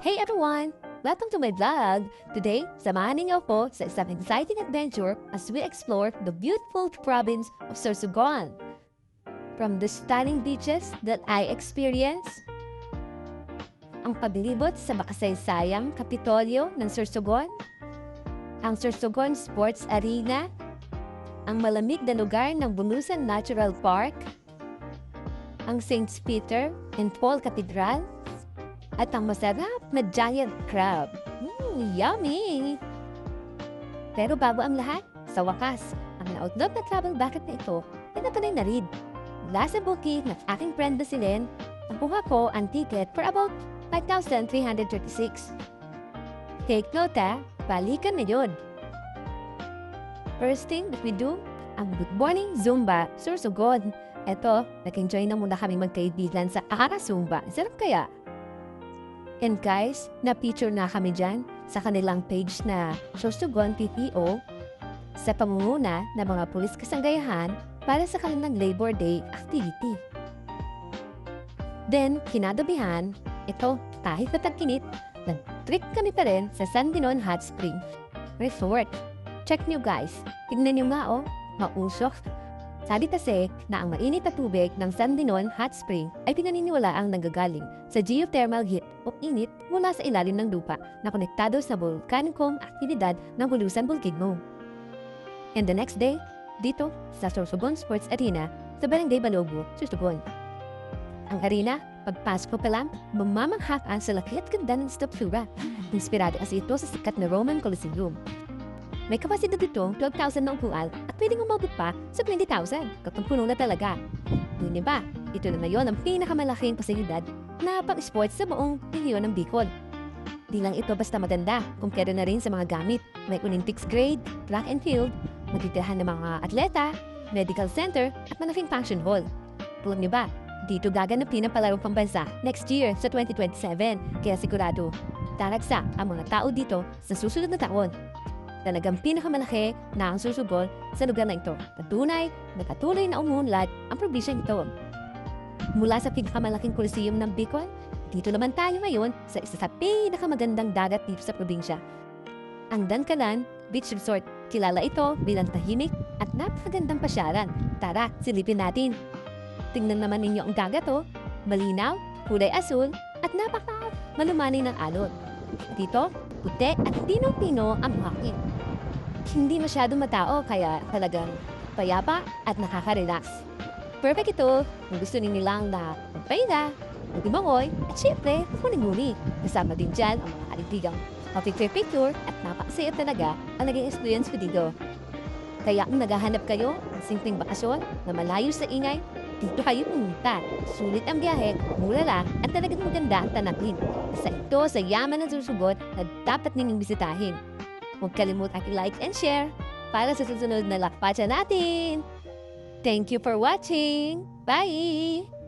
Hey everyone! Welcome to my vlog! Today, samahan niyo po sa isang exciting adventure as we explore the beautiful province of Sorsogon. From the stunning beaches that I experienced, ang pabilibot sa makasaysayang Kapitolyo ng Sorsogon, ang Sorsogon Sports Arena, ang malamig na lugar ng Bulusan Natural Park, ang St. Peter and Paul Cathedral, at ang masarap na giant crab. Yummy! Pero bago ang lahat, sa wakas, ang na-outlook na travel bucket na ito ay natanay na rin. Mula sa booking ng aking friend na si Len, nakuha ko ang ticket for about 5,336. Take note balikan na yun. First thing that we do, ang Good Morning Zumba, Sorsogon. Eto, nag-enjoy na muna kami magkaibigan sa Ara Zumba. Sarap kaya? And guys, na-feature na kami dyan sa kanilang page na Sorsogon PPO sa pamumuna ng mga pulis kasanggayahan para sa kanilang Labor Day activity. Then, kinadabihan, ito, kahit natagkinit, nag-trip kami pa rin sa San Dinon Hot Spring Resort. Check nyo guys, tignan nyo nga mausok. Sabi kasi na ang mainit na tubig ng San Dinon Hot Spring ay pinaniniwala ang nanggagaling sa geothermal heat o init mula sa ilalim ng lupa na konektado sa volkanikong aktibidad ng Bulusan Volcano. And the next day, dito sa Sorsogon Sports Arena sa Barangay Balobo, Sorsogon. Ang arena, pagpasok pa lang, mamamangha ka sa laki at ganda ng struktura. Inspirado kasi ito sa sikat na Roman Coliseum. May kapasidad dito 12,000 na upuan at pwedeng umabot pa sa 20,000 kapag puno na talaga. Hindi ba? Ito na ngayon ang pinakamalaking pasilidad na pang-sports sa buong rehiyon ng Bicol. Di lang ito basta maganda, kumpara na rin sa mga gamit. May Olympics grade, track and field, matitirahan ng mga atleta, medical center at malaking function hall. Alam niyo ba, dito gaganapin ang palarong pambansa next year sa 2027. Kaya sigurado, taragsa ang mga tao dito sa susunod na taon. Talagang pinakamalaki na ang Sorsogon sa lugar na ito. Tunay na patuloy na umunlad ang probinsyang ito. Mula sa pinakamalaking Coliseum ng Bicol, dito naman tayo ngayon sa isa sa pinakamagandang dagat dito sa probinsya. Ang Dankalan Beach Resort. Kilala ito bilang tahimik at napakagandang pasyaran. Tara, silipin natin. Tingnan naman ninyo ang dagat malinaw, kulay asul at napaka-malumanay ng alon. Dito, puti at pinong-pino ang buhangin. Hindi masyadong matao kaya talagang payapa at nakaka-relax. Perfect ito kung gusto nilang na magpahinga, mag-imangoy at syempre, muni-muni. Kasama din dyan ang mga kalibigang picture at napakasaya talaga ang naging experience ko dito. Kaya kung naghahanap kayo ng simpleng bakasyon na malayo sa ingay, dito kayo pumunta. Sulit ang biyahe, mura lang at talagang maganda ang tanakin. Sa ito sa yaman ng Sorsogon na dapat ninyong bisitahin. Huwag kalimutan i-like and share para sa susunod na lakpatsa natin. Thank you for watching. Bye!